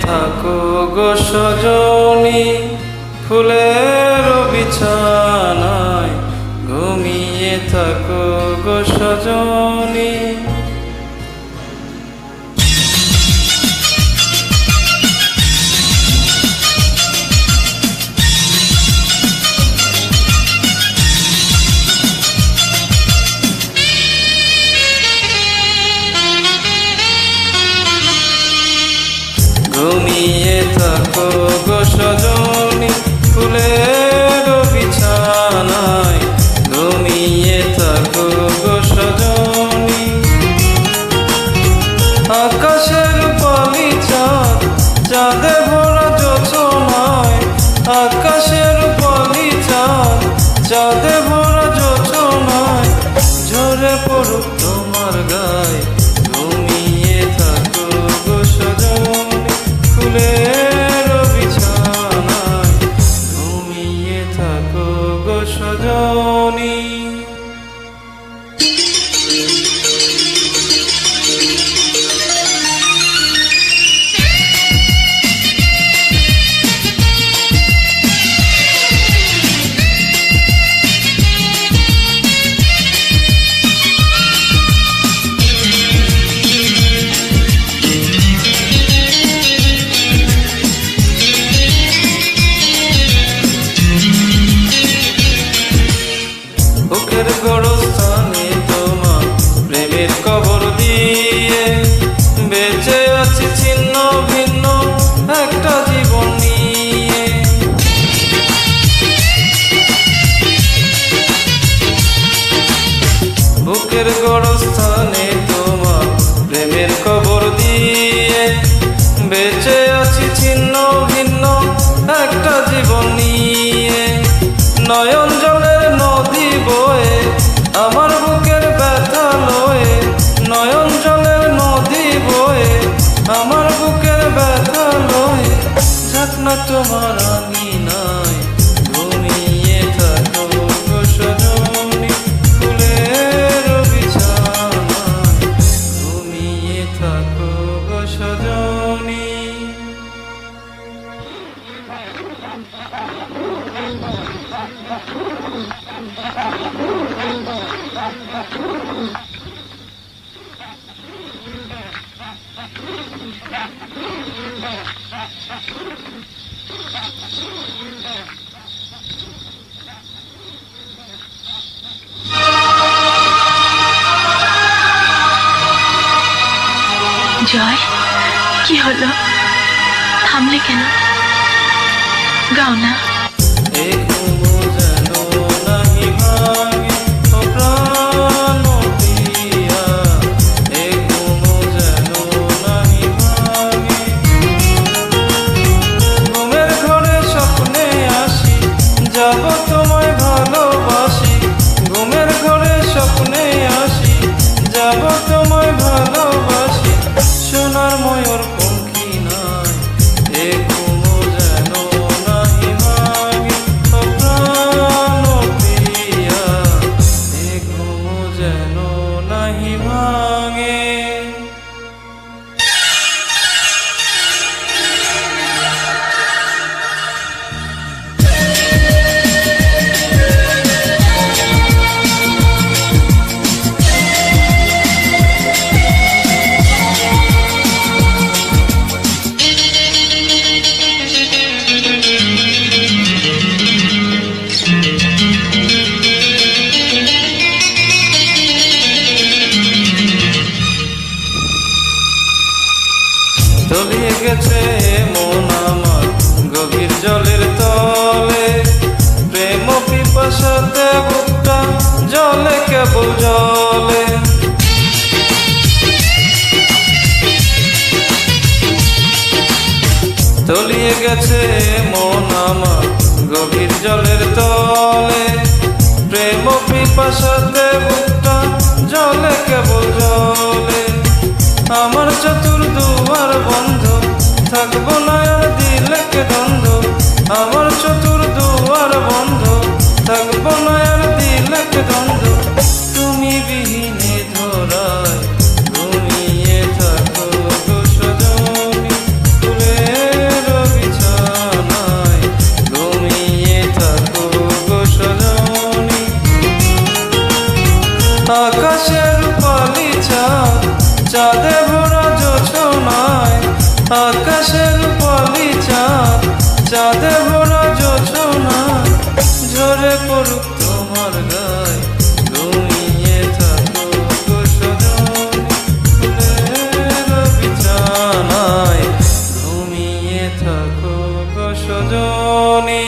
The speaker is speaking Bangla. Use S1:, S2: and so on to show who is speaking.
S1: থাকো গো সজনী, ফুলের বিছানায় ঘুমিয়ে থাকো গো সজনী। ঘুমিয়ে থাকো গো সজনী, ফুলের বিছানায় ঘুমিয়ে থাকো গো সজনী। আকাশের পালি চাঁদ, চাঁদে ভরা জোছনায়, আকাশের পালি চাঁদ, চাঁদে ভরা জোছনায় ঝরে পড়ুক তোমার গায়ে। ঘুমিয়ে থাকো গো সজনী, ফুলের বিছানায় ঘুমিয়ে থাকো গো সজনী। বুকের গোরস্থানে তোমার প্রেমের কবর দিয়ে বেঁচে আছি ছিন্ন ভিন্ন একটা জীবন নিয়ে। বুকের গোরস্থানে তোমার প্রেমের কবর দিয়ে বেঁচে আছি ছিন্ন ভিন্ন একটা জীবন নিয়ে। নয়ন জলের নদী বয়ে আমার বুকের ব্যথা লয়ে, নয়ন জলের নদী বয়ে আমার বুকের ব্যথা লয়ে ঝাঁকনা তোমার আঙিনায় ঘুমিয়ে থাকো গো সজনী, ফুলের বিছানায় ঘুমিয়ে থাকো গো সজনী।
S2: জয়, কি হলো? থামলে কেন? গাও না।
S1: যাবো তোমায় ভালোবাসি, ঘুমের ঘরে স্বপ্নে আসি, যাবো তোমায় ভালোবাসি। সোনার ময়ূর পঙ্খী নাই, এ ঘুমো যেন নাহি ভাঙে, ও প্রাণ প্রিয়া এ ঘুমো যেন নাহি ভাঙে। তলিয়ে গেছে মন আমার গভীর জলের তলে, প্রেম পিপাসাতে বুকটা জলে কেবল জলে। তলিয়ে গেছে মন আমার গভীর জলের তলে, প্রেম পিপাসাতে বুকটা জলে কেবল জলে। আমার চতুর্দুয়ার বন্ধ, থাকবো না আর দিলকে দ্বন্দ্ব। আমার চতুর্দুয়ার বন্ধ, থাকবো না আর দিলকে দ্বন্দ্ব। তুমি বিহীনে ধরায় ঘুমিয়ে থাকো গো সজনী, ফুলের থাকো গো সজনী।